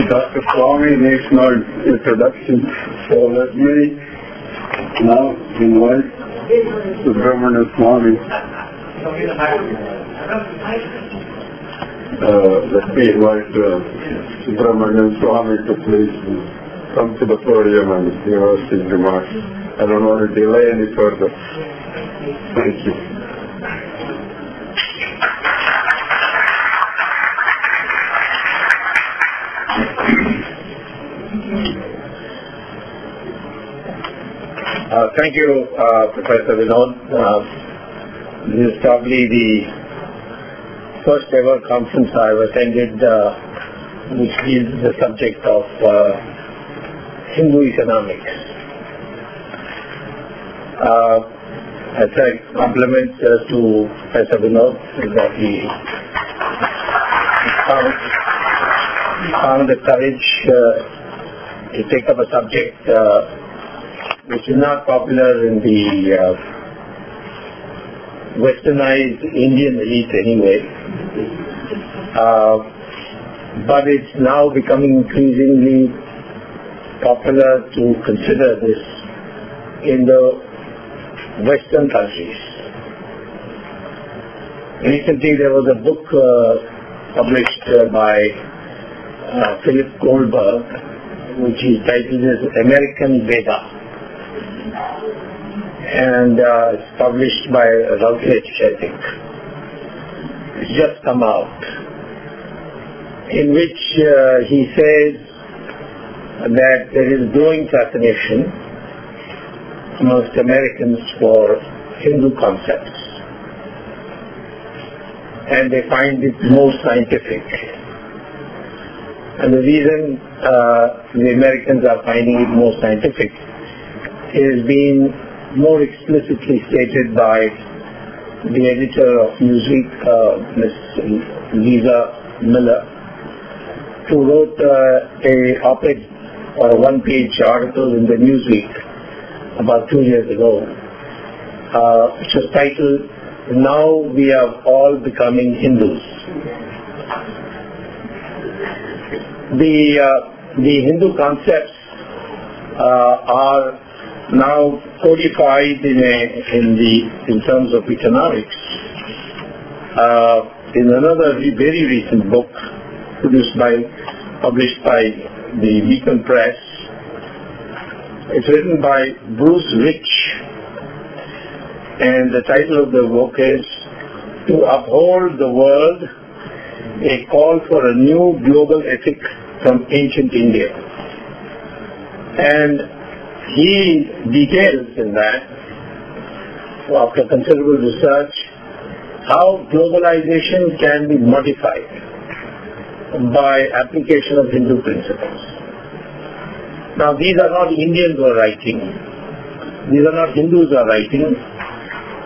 Dr. Swamy needs no introduction, so let me now invite Subramanian Swamy. Let me invite Subramanian Swamy to please come to the podium and give us his remarks. I don't want to delay any further. Thank you. Thank you, Professor Vinod. This is probably the first ever conference I've attended which deals with the subject of Hindu economics. As a compliment to Professor Vinod, that he found the courage to take up a subject which is not popular in the westernized Indian elite anyway, but it's now becoming increasingly popular to consider this in the Western countries. Recently there was a book published by Philip Goldberg, which is titled as American Veda, and it's published by Routledge, I think. It's just come out, in which he says that there is growing fascination amongst Americans for Hindu concepts, and they find it more scientific. And the reason the Americans are finding it more scientific is being more explicitly stated by the editor of Newsweek, Miss Lisa Miller, who wrote a op-ed or a one-page article in the Newsweek about 2 years ago, which was titled, "Now We Are All Becoming Hindus." The Hindu concepts are now codified in terms of economics in another very recent book published by the Beacon Press. It's written by Bruce Rich, and the title of the book is "To Uphold the World, a Call for a New Global Ethic from Ancient India." And he details in that, after considerable research, how globalization can be modified by application of Hindu principles. Now, these are not Indians who are writing, these are not Hindus who are writing,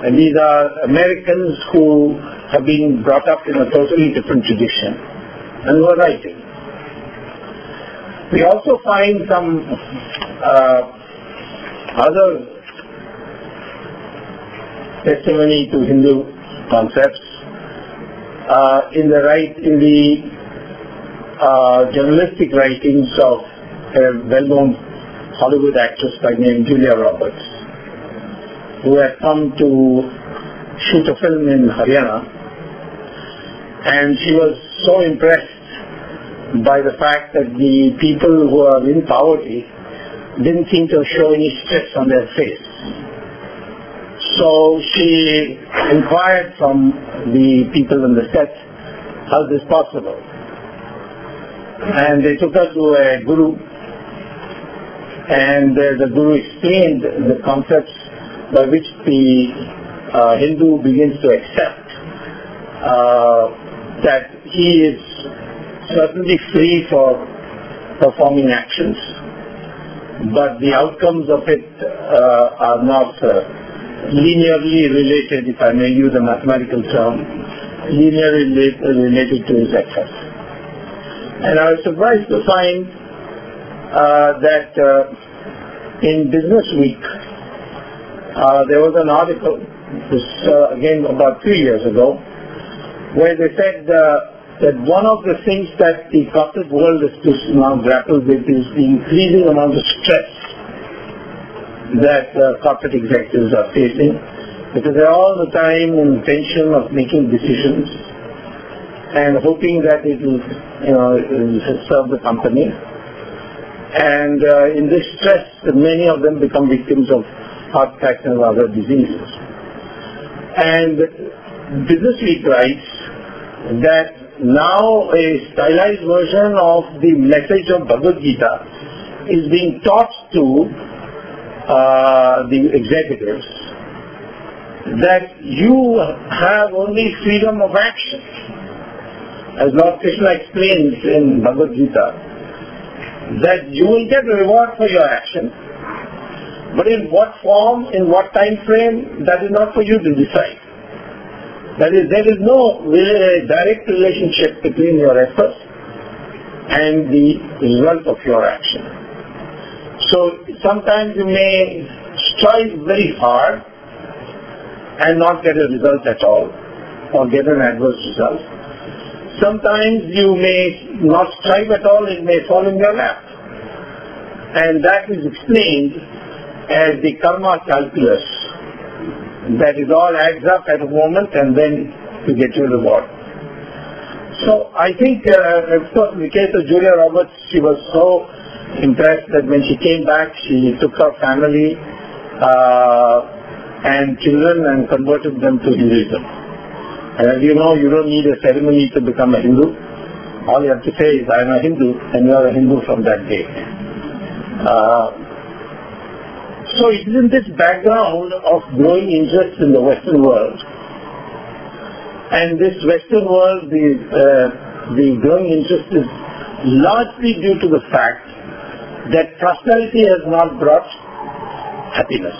and these are Americans who have been brought up in a totally different tradition and who are writing. We also find some other testimony to Hindu concepts in the journalistic writings of a well-known Hollywood actress by the name Julia Roberts, who had come to shoot a film in Haryana, and she was so impressed by the fact that the people who are in poverty didn't seem to show any stress on their face. So she inquired from the people on the set, how is this possible? And they took her to a guru, and the guru explained the concepts by which the Hindu begins to accept that he is certainly free for performing actions, but the outcomes of it are not linearly related, if I may use a mathematical term, linearly related to his efforts. And I was surprised to find that in Business Week there was an article, this again about 3 years ago, where they said that one of the things that the corporate world is to now grapple with is the increasing amount of stress that corporate executives are facing, because they're all the time in tension of making decisions and hoping that it will, serve the company. And in this stress, many of them become victims of heart attacks and other diseases. And Business Week writes that now a stylized version of the message of Bhagavad Gita is being taught to the executives, that you have only freedom of action. As Lord Krishna explains in Bhagavad Gita, that you will get a reward for your action, but in what form, in what time frame, that is not for you to decide. That is, there is no direct relationship between your efforts and the result of your action. So sometimes you may strive very hard and not get a result at all, or get an adverse result. Sometimes you may not strive at all, it may fall in your lap. And that is explained as the karma calculus. That it all adds up at a moment and then you get your reward. So I think, of course, in the case of Julia Roberts, she was so impressed that when she came back, she took her family and children and converted them to Hinduism. And as you know, you don't need a ceremony to become a Hindu. All you have to say is, I am a Hindu, and you are a Hindu from that day. So it is in this background of growing interest in the Western world. And this Western world, the growing interest is largely due to the fact that prosperity has not brought happiness.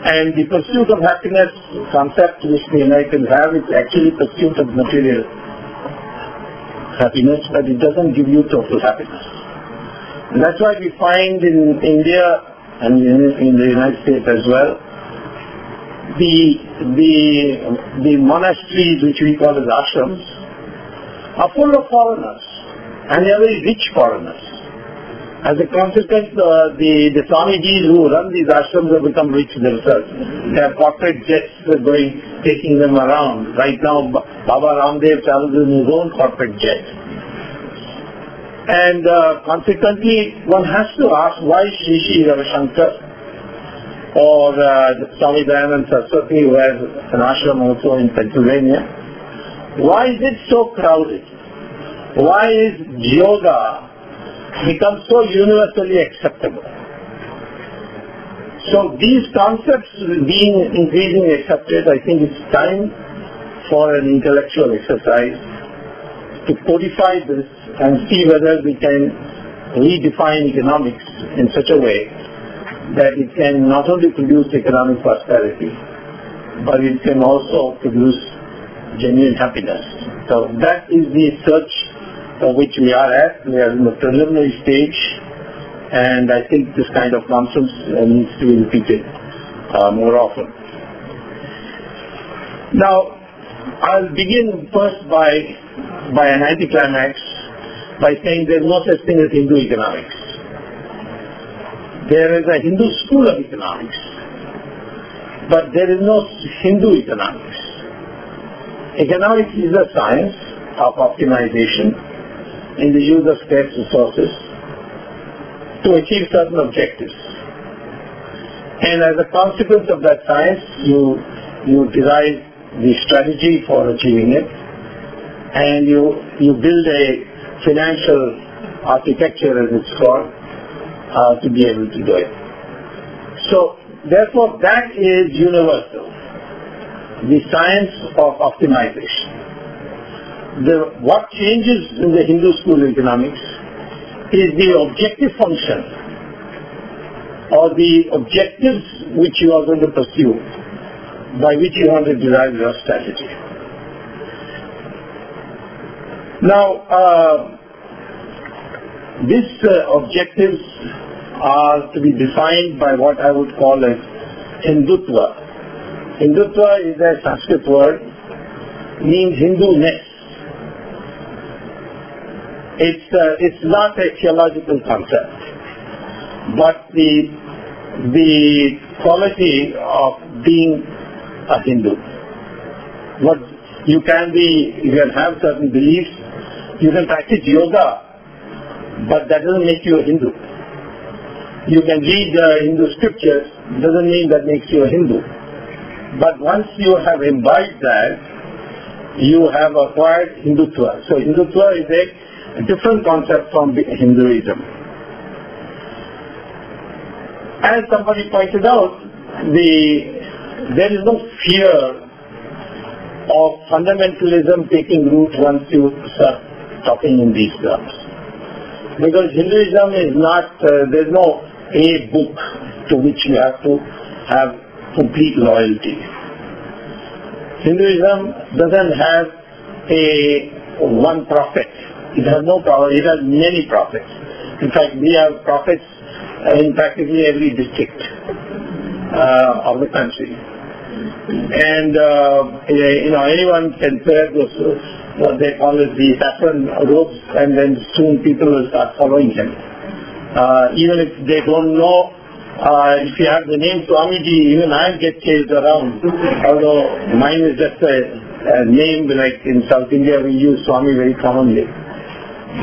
And the pursuit of happiness concept which the Americans have is actually pursuit of material happiness, but it doesn't give you total happiness. And that's why we find in India and in the United States as well, the monasteries which we call as ashrams are full of foreigners, and they are very rich foreigners. As a consequence, the Swamijis who run these ashrams have become rich themselves. They have corporate jets taking them around. Right now, Baba Ramdev travels in his own corporate jet. And consequently, one has to ask why Shri Ravi Shankar or Swami Dayananda Saraswati, who has an ashram also in Pennsylvania, why is it so crowded? Why is yoga become so universally acceptable? So these concepts being increasingly accepted, I think it's time for an intellectual exercise to codify this and see whether we can redefine economics in such a way that it can not only produce economic prosperity, but it can also produce genuine happiness. So that is the search for which we are at. We are in the preliminary stage, and I think this kind of conference needs to be repeated more often. Now, I'll begin first by an anticlimax by saying there is no such thing as Hindu economics. There is a Hindu school of economics, but there is no Hindu economics. Economics is a science of optimization in the use of scarce resources to achieve certain objectives. And as a consequence of that science, you derive the strategy for achieving it, and you build a financial architecture, as it's called, to be able to do it. So, therefore, that is universal, the science of optimization. What changes in the Hindu school of economics is the objective function or the objectives which you are going to pursue, by which you want to derive your strategy. Now, these objectives are to be defined by what I would call as Hindutva. Hindutva is a Sanskrit word means Hindu-ness. It's not a theological concept, but the quality of being a Hindu. What you can have certain beliefs, you can practice yoga, but that doesn't make you a Hindu. You can read Hindu scriptures, doesn't mean that makes you a Hindu. But once you have imbibed that, you have acquired Hindutva. So Hindutva is a different concept from Hinduism. As somebody pointed out, there is no fear of fundamentalism taking root once you start talking in these terms. Because Hinduism is not, there's no a book to which you have to have complete loyalty. Hinduism doesn't have one prophet. It has no prophet, it has many prophets. In fact, we have prophets in practically every district of the country. And anyone can wear those, what they call it, the saffron robes, and then soon people will start following him. Even if they don't know, if you have the name Swamiji, even I get chased around, although mine is just a name, like in South India we use Swami very commonly.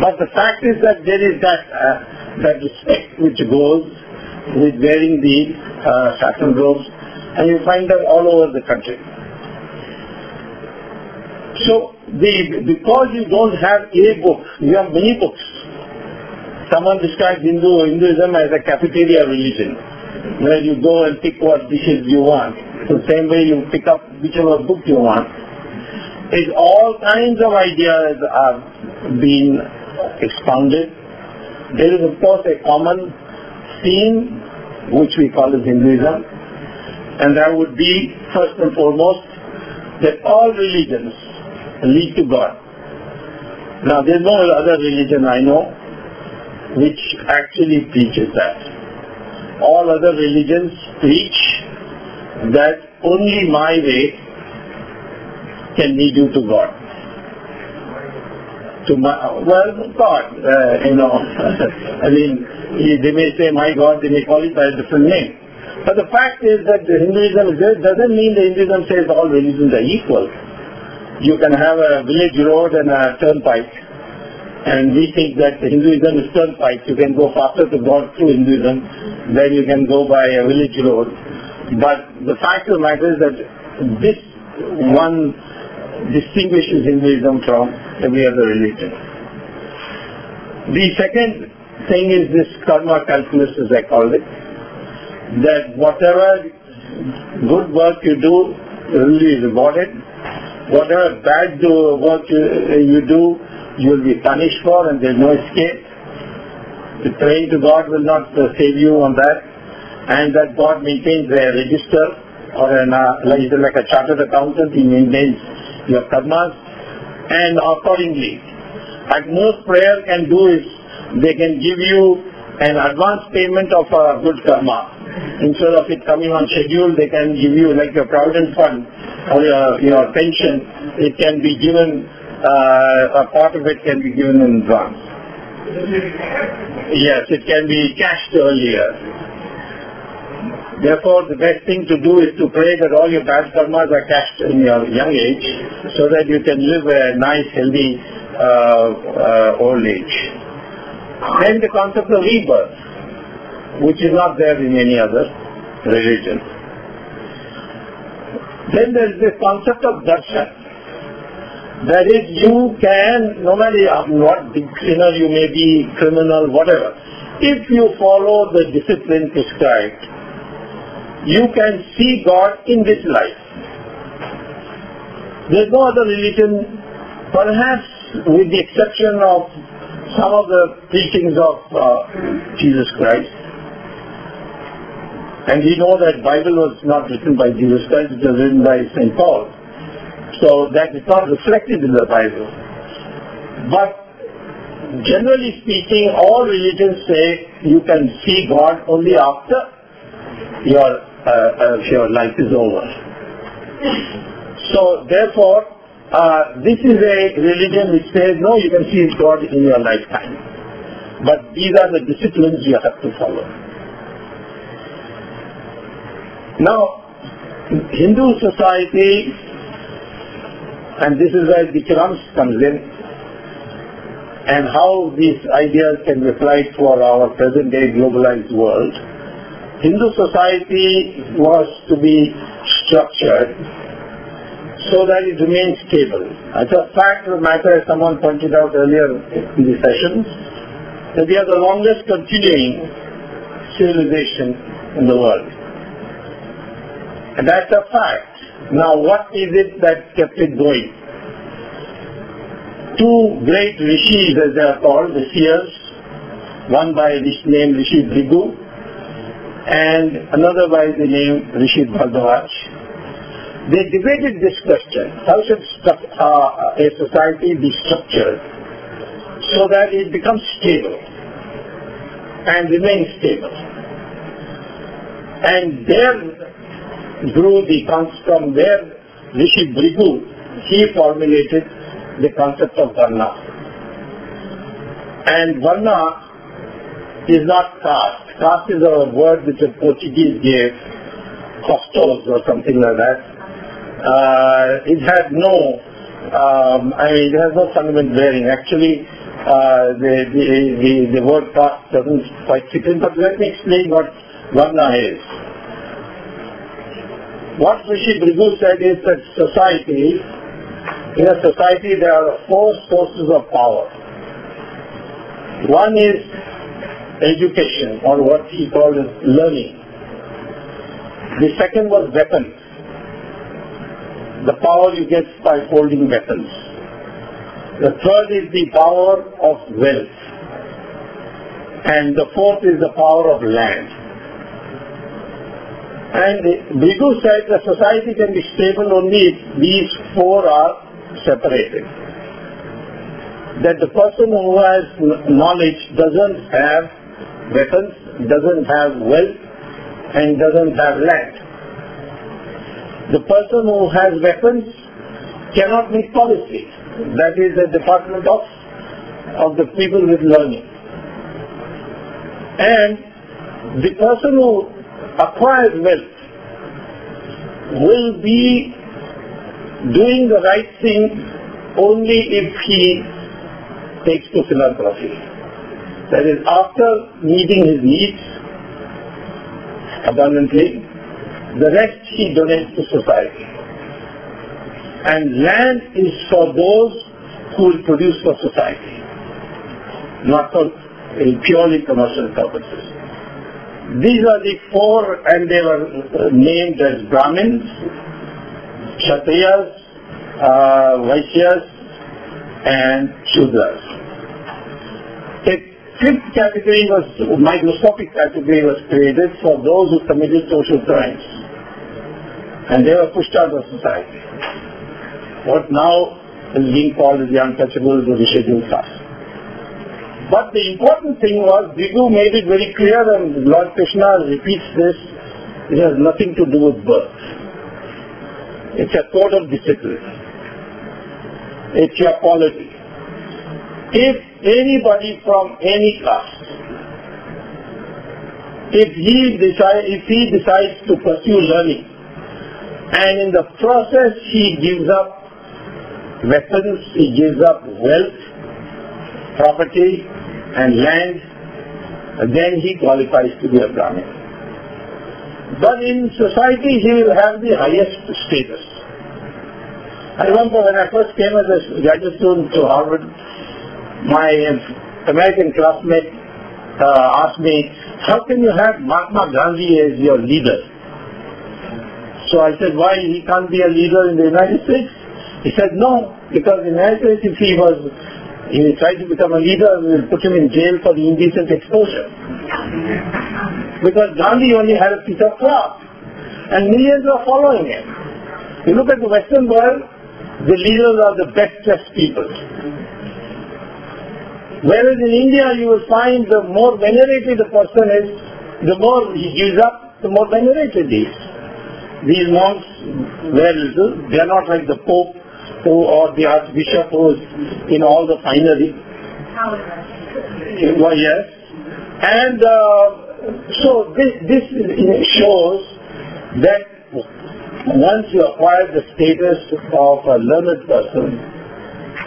But the fact is that there is that respect which goes with wearing the saffron robes, and you find that all over the country. So, because you don't have a book, you have many books. Someone describes Hinduism as a cafeteria religion, where you go and pick what dishes you want. The same way you pick up whichever book you want. All kinds of ideas are being expounded. There is of course a common theme which we call as Hinduism, and that would be first and foremost that all religions lead to God. Now there is no other religion I know which actually preaches that. All other religions preach that only my way can lead you to God. God, I mean, they may say my God, they may call it by a different name. But the fact is that the Hinduism doesn't mean that Hinduism says all religions are equal. You can have a village road and a turnpike, and we think that Hinduism is turnpike. You can go faster to God through Hinduism than you can go by a village road. But the fact of the matter is that this one distinguishes Hinduism from every other religion. The second thing is this karma calculus, as I call it, that whatever good work you do will be rewarded, whatever bad work you do, you will be punished for, and there is no escape. The praying to God will not save you on that, and that God maintains a register, or like a chartered accountant, he maintains your karmas, and accordingly. At most prayer can do is they can give you an advance payment of a good karma. Instead of it coming on schedule, they can give you like your provident fund or your pension. It can be given, a part of it can be given in advance. Yes, it can be cashed earlier. Therefore, the best thing to do is to pray that all your bad karmas are cashed in your young age, so that you can live a nice, healthy old age. Then the concept of rebirth, which is not there in any other religion. Then there is the concept of darshan. That is, you can, no matter what big sinner you may be, criminal, whatever, if you follow the discipline prescribed, you can see God in this life. There is no other religion, perhaps with the exception of some of the teachings of Jesus Christ. And we know that Bible was not written by Jesus Christ, it was written by St. Paul. So that is not reflected in the Bible. But generally speaking, all religions say you can see God only after your life is over. So therefore, This is a religion which says, no, you can see God in your lifetime. But these are the disciplines you have to follow. Now, Hindu society, and this is where the Qur'an comes in, and how these ideas can be applied for our present-day globalized world. Hindu society was to be structured so that it remains stable. As a fact of the matter, as someone pointed out earlier in the session, that we are the longest continuing civilization in the world. And that's a fact. Now, what is it that kept it going? Two great rishis, as they are called, the seers, one by the name Rishi Bhrigu and another by the name Rishi Bhardwaj. They debated this question: how should a society be structured so that it becomes stable and remains stable? And there grew the concept from there. Rishi Bhrigu, he formulated the concept of Varna. And Varna is not caste. Caste is a word which the Portuguese gave, costos or something like that. It had no, it has no fundamental bearing. Actually, the word caste doesn't quite fit in, but let me explain what Varna is. What Rishi Bhrigu said is that in a society there are four sources of power. One is education, or what he called learning. The second was weapons. The power you get by holding weapons. The third is the power of wealth. And the fourth is the power of land. And Bhrigu said the society can be stable only if these four are separated. That the person who has knowledge doesn't have weapons, doesn't have wealth, and doesn't have land. The person who has weapons cannot make policy. That is the department of the people with learning. And the person who acquires wealth will be doing the right thing only if he takes to philanthropy. That is, after meeting his needs abundantly, the rest he donates to society. And land is for those who will produce for society, not for purely commercial purposes. These are the four, and they were named as Brahmins, Kshatriyas, Vaishyas, and Shudras. A fifth category microscopic category was created for those who committed social crimes, and they were pushed out of society. What now is being called as the untouchables or the scheduled caste. But the important thing was, Bhrigu made it very clear, and Lord Krishna repeats this, it has nothing to do with birth. It's a code of discipline. It's your quality. If anybody from any caste, if he decides to pursue learning, and in the process he gives up weapons, he gives up wealth, property and land, then he qualifies to be a Brahmin. But in society he will have the highest status. I remember when I first came as a graduate student to Harvard, my American classmate asked me, how can you have Mahatma Gandhi as your leader? So I said, why he can't be a leader in the United States? He said, no, because in the United States if he tried to become a leader, we will put him in jail for the indecent exposure. Because Gandhi only had a piece of cloth, and millions are following him. You look at the Western world, the leaders are the best dressed people. Whereas in India you will find the more venerated a person is, the more he gives up, the more venerated he is. These monks wear little, they are not like the Pope or the Archbishop who is in all the finery. Well, yes. And so this shows that once you acquire the status of a learned person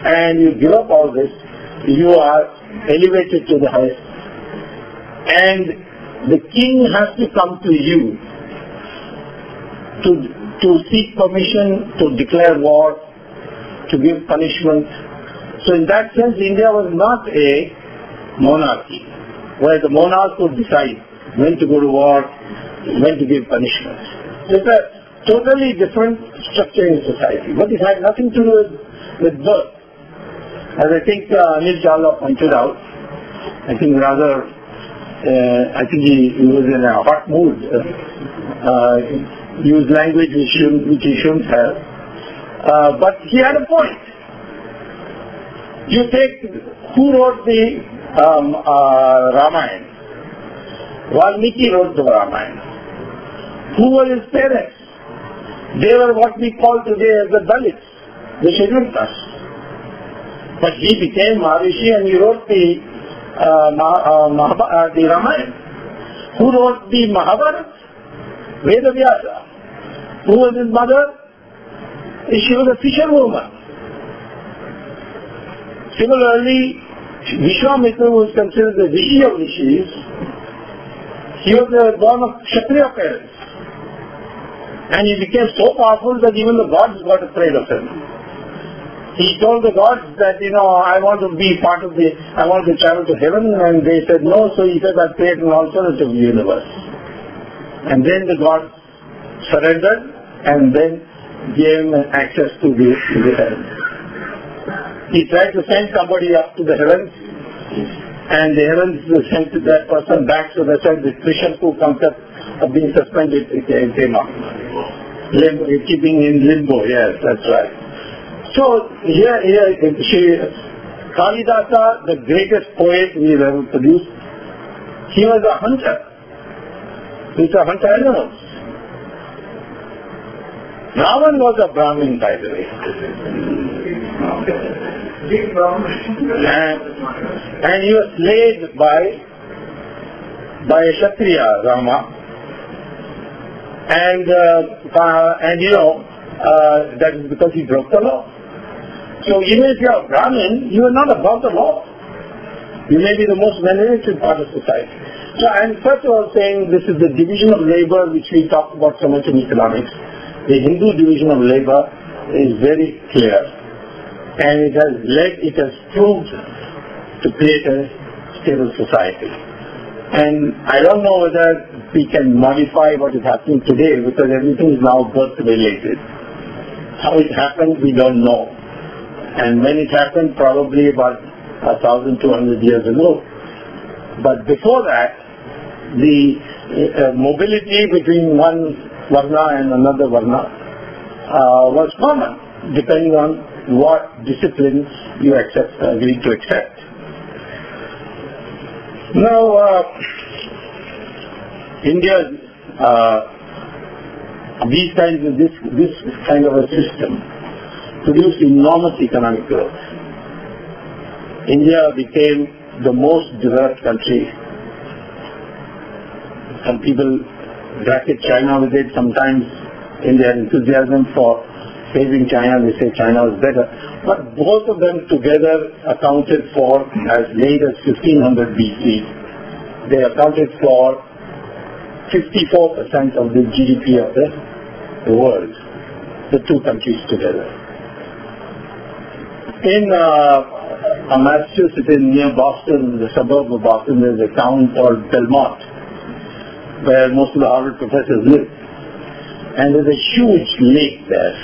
and you give up all this, you are elevated to the highest. And the king has to come to you to seek permission, to declare war, to give punishment. So in that sense, India was not a monarchy, where the monarch would decide when to go to war, when to give punishment. It's a totally different structure in society, but it had nothing to do with birth. As I think Anil Chawla pointed out, I think he was in a hot mood, used language which he shouldn't have, but he had a point. You take, who wrote the Ramayana? Valmiki wrote the Ramayana. Who were his parents? They were what we call today as the Dalits, the scheduled castes. But he became Maharishi and he wrote the Ramayana. Who wrote the Mahabharata? Vedavyasa. Who was his mother? She was a fisherwoman. Similarly, Vishwamitra, who is considered the Rishi of Rishis, he was born of Kshatriya parents. And he became so powerful that even the gods got afraid of him. He told the gods that, I want to be part of I want to travel to heaven, and they said no, so he said, I'll create an alternative universe. And then the gods surrendered and then gave him access to the heavens. He tried to send somebody up to the heavens, and the heavens sent that person back, so that's why the Trishaku concept of being suspended came up. Keeping in limbo, yes, that's right. So here Kalidasa, the greatest poet we have ever produced, he was a hunter. He used to hunt animals. Ravan was a Brahmin, by the way. And he was slayed by a Kshatriya, Rama. And that is because he broke the law. So even if you are a Brahmin, you are not above the law. You may be the most venerated part of society. So I'm first of all saying this is the division of labor which we talk about so much in economics. The Hindu division of labor is very clear. And it has proved to create a stable society. And I don't know whether we can modify what is happening today because everything is now birth related. How it happened, we don't know. And when it happened, probably about 1,200 years ago. But before that, the mobility between one varna and another varna was common, depending on what discipline you agreed to accept. Now, India, this kind of a system produced enormous economic growth. India became the most developed country. Some people bracket China with it. Sometimes in their enthusiasm for favouring China, they say China was better. But both of them together accounted for, as late as 1500 BC, they accounted for 54% of the GDP of the world, the two countries together. In Massachusetts, near Boston, the suburb of Boston, there's a town called Belmont, where most of the Harvard professors live. And there's a huge lake there.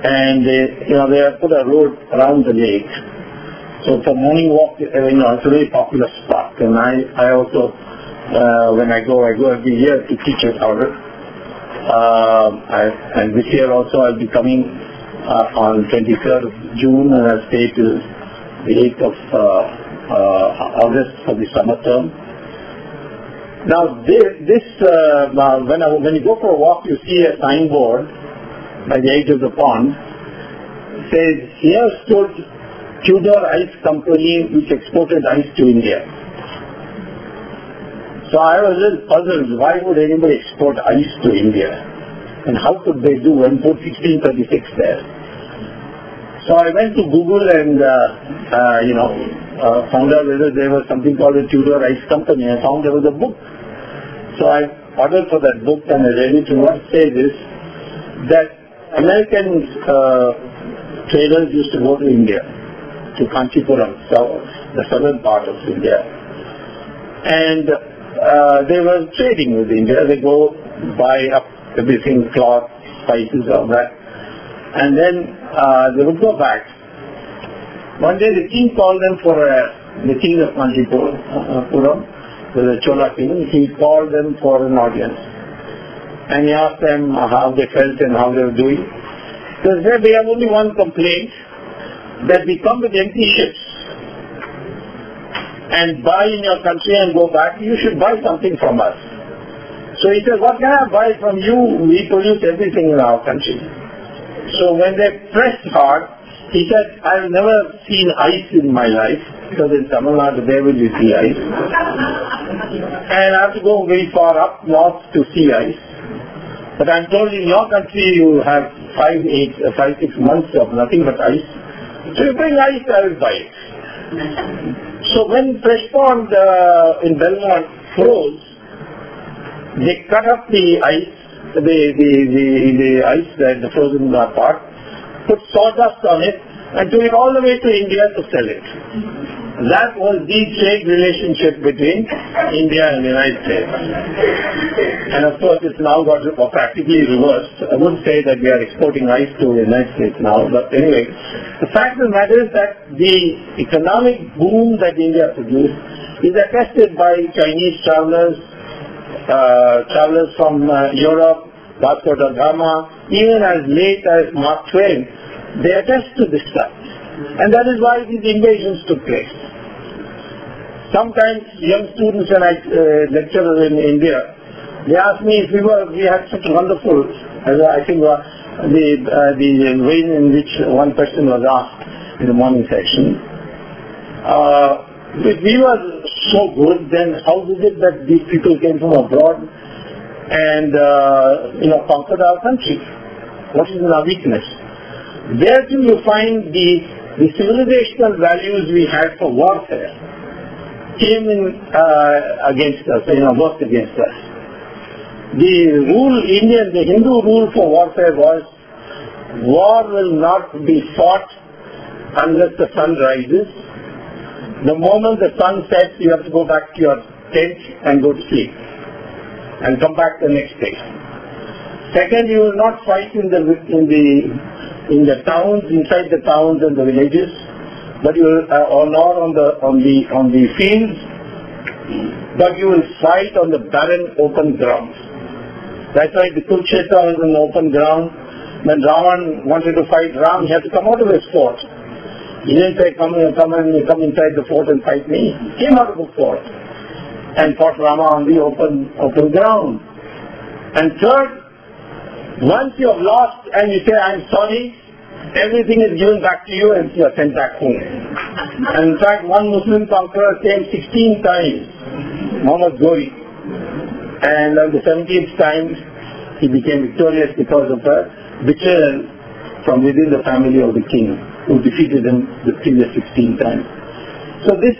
And they have put a road around the lake. So for morning walk, it's a very popular spot. And I also, when I go every year to teach at Harvard. And this year also I'll be coming on 23rd of June, and I'll stay till the 8th of August for the summer term. Now, when you go for a walk, you see a signboard by the edge of the pond, says, here stood Tudor Ice Company which exported ice to India. So I was a little puzzled, why would anybody export ice to India? And how could they do and put 1636 there? So I went to Google and, found out whether there was something called a Tudor Ice Company. I found there was a book. So I ordered for that book and I read it, and what it says is that American traders used to go to India, to Kanchipuram, the southern part of India. And they were trading with India. They go buy up everything, cloth, spices, all that. And then they would go back. One day the king called them the king of Kanchipuram, the Chola king, he called them for an audience. And he asked them how they felt and how they were doing. So they said, we have only one complaint, that we come with empty ships and buy in your country and go back. You should buy something from us. So he said, what can I buy from you? We produce everything in our country. So when they pressed hard, he said, I've never seen ice in my life, because in Tamil Nadu there will be see ice. And I have to go very far up north to see ice. But I'm told in your country you have 5-6 months of nothing but ice. So you bring ice, I will buy it. So when fresh pond in Belmont froze, they cut up the ice, the ice, the frozen part, put sawdust on it, and took it all the way to India to sell it. That was the trade relationship between India and the United States. And of course it's now got practically reversed. I wouldn't say that we are exporting ice to the United States now, but anyway, the fact of the matter is that the economic boom that India produced is attested by Chinese travelers from Europe, Vasco da Gama, even as late as Mark Twain. They attest to this stuff. And that is why these invasions took place. Sometimes young students and lecturers in India, they ask me if we had such wonderful, I think the way in which one person was asked in the morning section, if we were so good, then how is it that these people came from abroad and conquered our country? What is our weakness? There too you find the civilizational values we had for warfare came in against us, worked against us. The Hindu rule for warfare was, war will not be fought unless the sun rises. The moment the sun sets, you have to go back to your tent and go to sleep and come back the next day. Second, you will not fight in the towns, inside the towns and the villages, but you will, or not on the fields, but you will fight on the barren open ground. That's why the Kurukshetra was an open ground. When Ravan wanted to fight Ram, he had to come out of his fort. He didn't say, come inside the fort and fight me. He came out of the fort and fought Rama on the open ground. And third, once you have lost and you say, I'm sorry, everything is given back to you and you are sent back home. And in fact, one Muslim conqueror came 16 times, Muhammad Ghori. And on the 17th time, he became victorious because of a betrayal from within the family of the king, who defeated him the previous 16 times. So this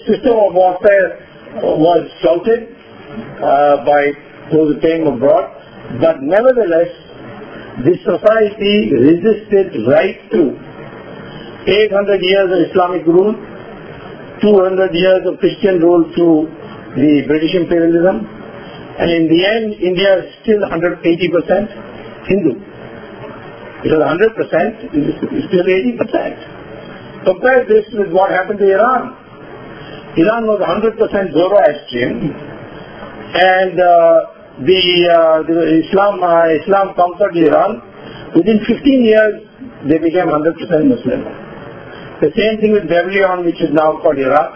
system of warfare was flouted by those who came abroad, but nevertheless, this society resisted right through 800 years of Islamic rule, 200 years of Christian rule through the British imperialism, and in the end, India is still 180% Hindu. It was 100%, it is still 80%. Compare this with what happened to Iran. Iran was 100% Zoroastrian, and Islam conquered Iran. Within 15 years, they became 100% Muslim. The same thing with Babylon, which is now called Iraq.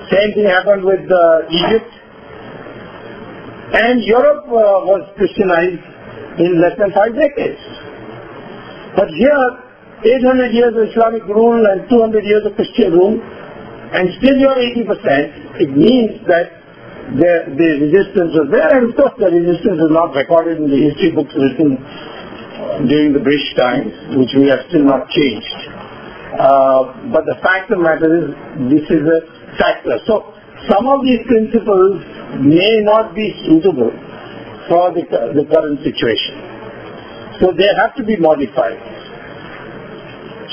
Same thing happened with Egypt. And Europe was Christianized in less than 5 decades. But here, 800 years of Islamic rule and 200 years of Christian rule, and still you are 80%, it means that the resistance was there, and of course the resistance is not recorded in the history books written during the British times, which we have still not changed. But the fact of the matter is, this is a factor. So some of these principles may not be suitable for the current situation. So they have to be modified.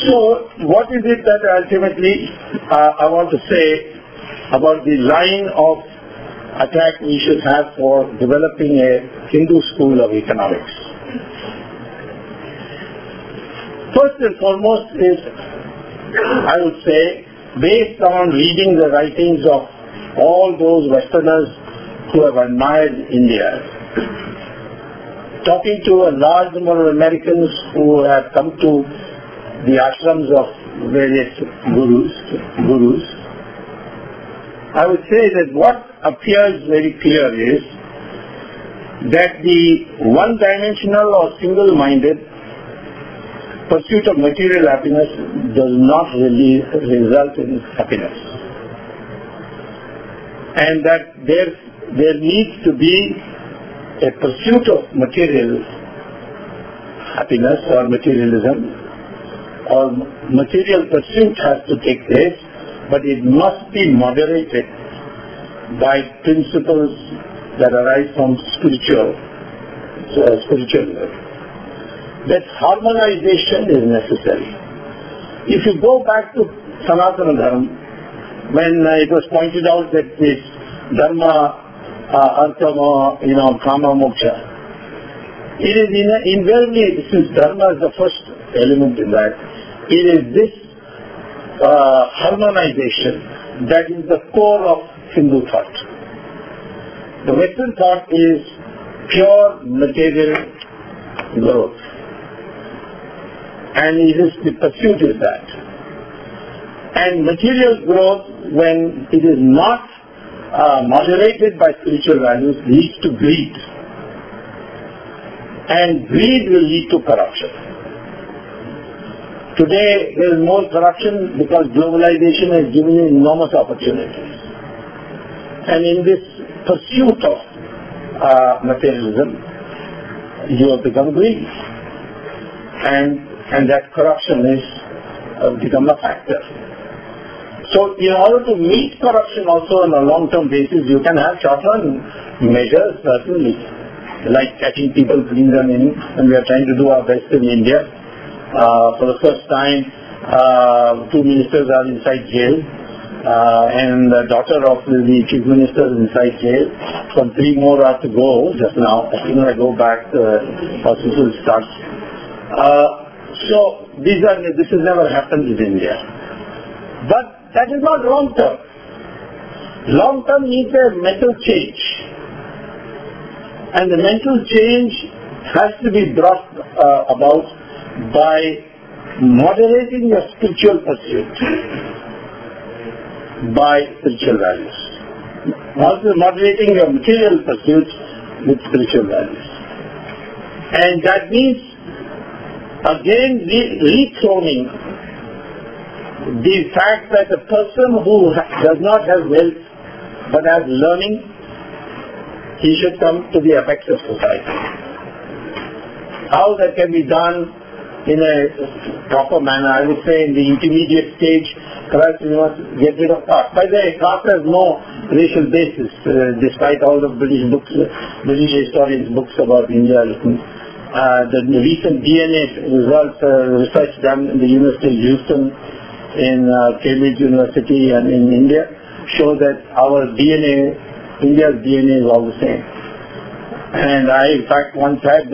So what is it that ultimately I want to say about the line of attack we should have for developing a Hindu school of economics? First and foremost is, I would say, based on reading the writings of all those Westerners who have admired India, talking to a large number of Americans who have come to the ashrams of various gurus, I would say that what appears very clear is that the one-dimensional or single-minded pursuit of material happiness does not really result in happiness. And that there needs to be a pursuit of material happiness or materialism, or material pursuit has to take place, but it must be moderated by principles that arise from spiritual level. That harmonization is necessary. If you go back to Sanatana Dharma, when it was pointed out that this Dharma, Artha, Kama, Moksha, it is invariably, since Dharma is the first element in that, it is this harmonization that is the core of Hindu thought. The Western thought is pure material growth, and it is the pursuit is that. And material growth, when it is not moderated by spiritual values, leads to greed, and greed will lead to corruption. Today there is more corruption because globalization has given you enormous opportunities. And in this pursuit of materialism, you have become greedy. And that corruption is become a factor. So in order to meet corruption also on a long-term basis, you can have short-term measures, certainly, like catching people, putting them in, and we are trying to do our best in India. For the first time, 2 ministers are inside jail, and the daughter of the chief minister is inside jail. Some 3 more are to go just now. As soon as I go back, the hospital starts. So this has never happened in India. But that is not long-term. Long-term needs a mental change. And the mental change has to be brought about by moderating your spiritual pursuit by spiritual values. Also moderating your material pursuits with spiritual values. And that means, again, rethroning the fact that a person who does not have wealth but has learning, he should come to the apex of society. How that can be done in a proper manner, I would say in the intermediate stage, perhaps we must get rid of caste. By the way, caste has no racial basis, despite all the British books, British historians' books about India written. The recent DNA results, research done in the University of Houston, in Cambridge University and in India, show that our DNA, India's DNA is all the same. And I, in fact, once had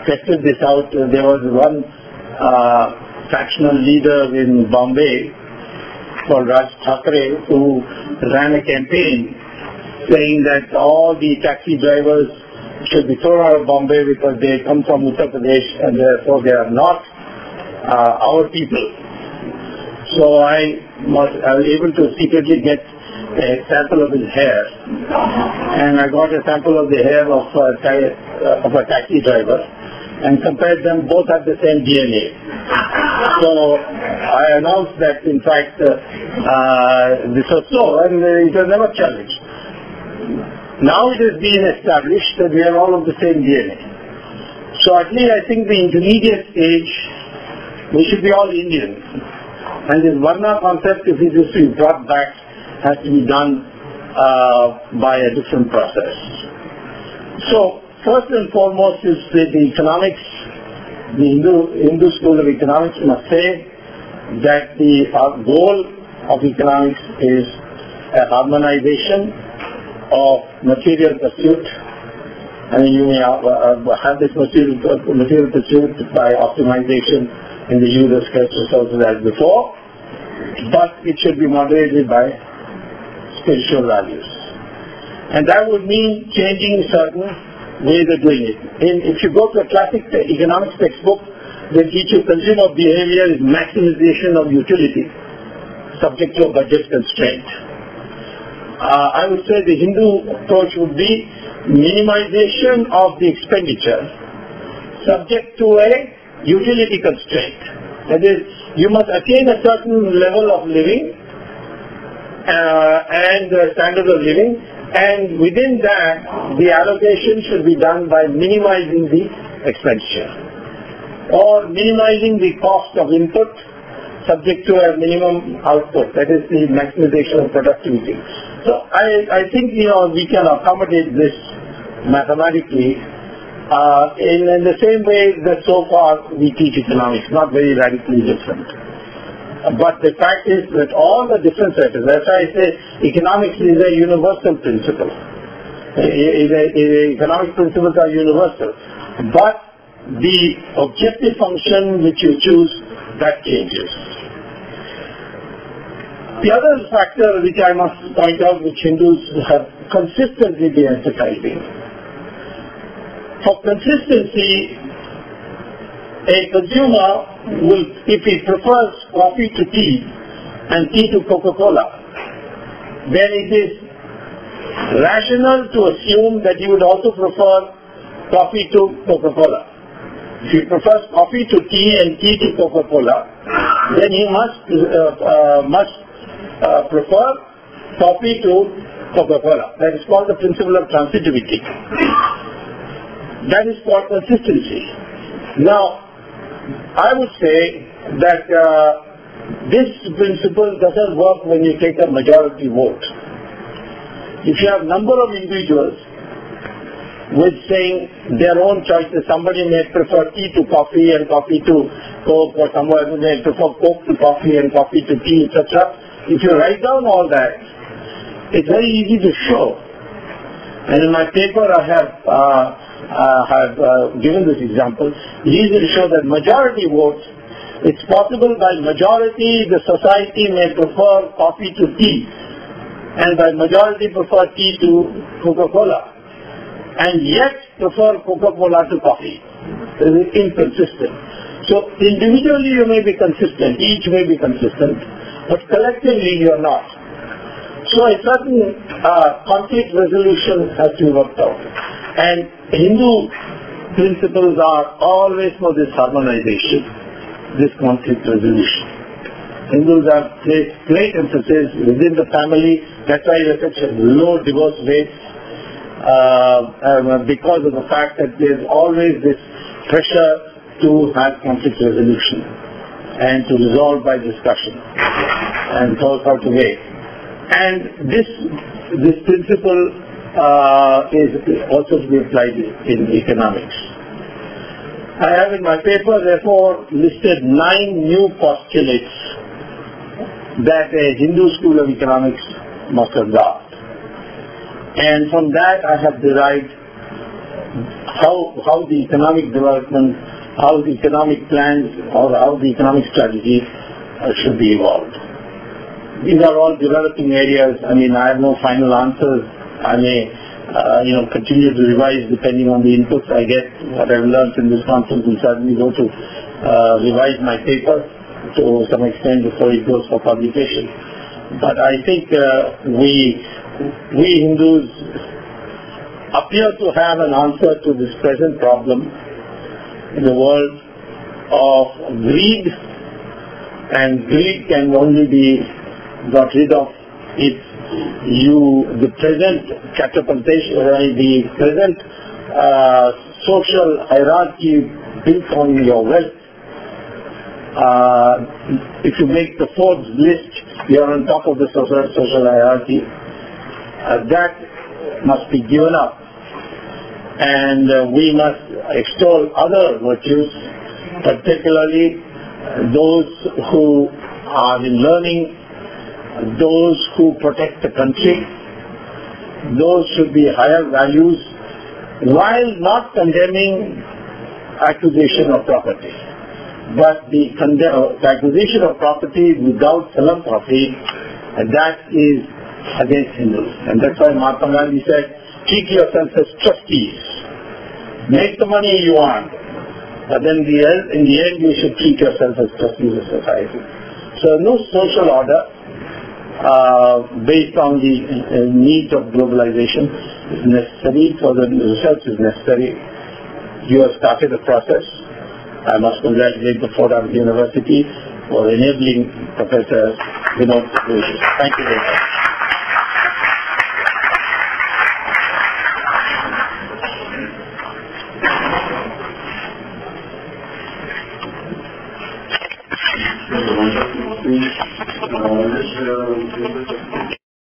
tested this out. There was one factional leader in Bombay called Raj Thackeray who ran a campaign saying that all the taxi drivers should be thrown out of Bombay because they come from Uttar Pradesh and therefore they are not our people. So I was able to secretly get a sample of his hair, and I got a sample of the hair of a taxi driver, and compared them, both have the same DNA. So I announced that, in fact, this was so, and it was never challenged. Now it has been established that we are all of the same DNA. So at least I think the intermediate stage, we should be all Indian. And this Varna concept, if it is to be brought back, has to be done by a different process. So first and foremost is the economics. The Hindu school of economics must say that the goal of economics is a harmonization of material pursuit. I mean, you may have this material pursuit by optimization in the use of scarce resources as before, but it should be moderated by spiritual values. And that would mean changing certain ways of doing it. If you go to a classic economics textbook, they teach you consumer behavior is maximization of utility, subject to a budget constraint. I would say the Hindu approach would be minimization of the expenditure, subject to a utility constraint. That is, you must attain a certain level of living and standard of living, and within that, the allocation should be done by minimizing the expenditure or minimizing the cost of input subject to a minimum output. That is the maximization of productivity. So I think we can accommodate this mathematically in the same way that so far we teach economics, not very radically different. But the fact is that all the different sectors, that's why I say economics is a universal principle. Economic principles are universal. But the objective function which you choose, that changes. The other factor which I must point out, which Hindus have consistently been emphasizing, for consistency, a consumer will, if he prefers coffee to tea and tea to Coca-Cola, then it is rational to assume that he would also prefer coffee to Coca-Cola. If he prefers coffee to tea and tea to Coca-Cola, then he must prefer coffee to Coca-Cola. That is called the principle of transitivity. That is called consistency. Now, I would say that this principle doesn't work when you take a majority vote. If you have a number of individuals with saying their own choices, somebody may prefer tea to coffee and coffee to Coke, or someone may prefer Coke to coffee and coffee to tea, etc. If you write down all that, it's very easy to show. And in my paper I have given this example. It's easy to show that majority votes, it's possible by majority the society may prefer coffee to tea, and by majority prefer tea to Coca-Cola, and yet prefer Coca-Cola to coffee. It is inconsistent. So individually you may be consistent, each may be consistent, but collectively you are not. So a certain conflict resolution has to be worked out. And Hindu principles are always for this harmonization, this conflict resolution. Hindus have placed great emphasis within the family. That's why there is such a low divorce rate, because of the fact that there is always this pressure to have conflict resolution and to resolve by discussion and talk out a way. And this principle is also to be applied in economics. I have in my paper therefore listed 9 new postulates that a Hindu school of economics must adopt. And from that I have derived how the economic development, how the economic plans, or how the economic strategy should be evolved. These are all developing areas. I mean, I have no final answers. I may continue to revise depending on the inputs I get. What I've learned in this conference will certainly go to revise my paper to some extent before it goes for publication. But I think we Hindus appear to have an answer to this present problem, in a world of greed, and greed can only be got rid of if the present catapultation, the present social hierarchy built on your wealth. If you make the Forbes list, you are on top of the social hierarchy. That must be given up, and we must extol other virtues, particularly those who are in learning, those who protect the country. Those should be higher values, while not condemning acquisition of property. But the acquisition of property without philanthropy, that is against Hindus. And that's why Mahatma Gandhi said, treat yourselves as trustees. Make the money you want, but then in the end you should treat yourself as trustees of society. So no social order based on the needs of globalization is necessary. For the research is necessary. You have started a process. I must congratulate the Fordham University for enabling Professor Vinod to do this. Thank you very much. Wonderful speech.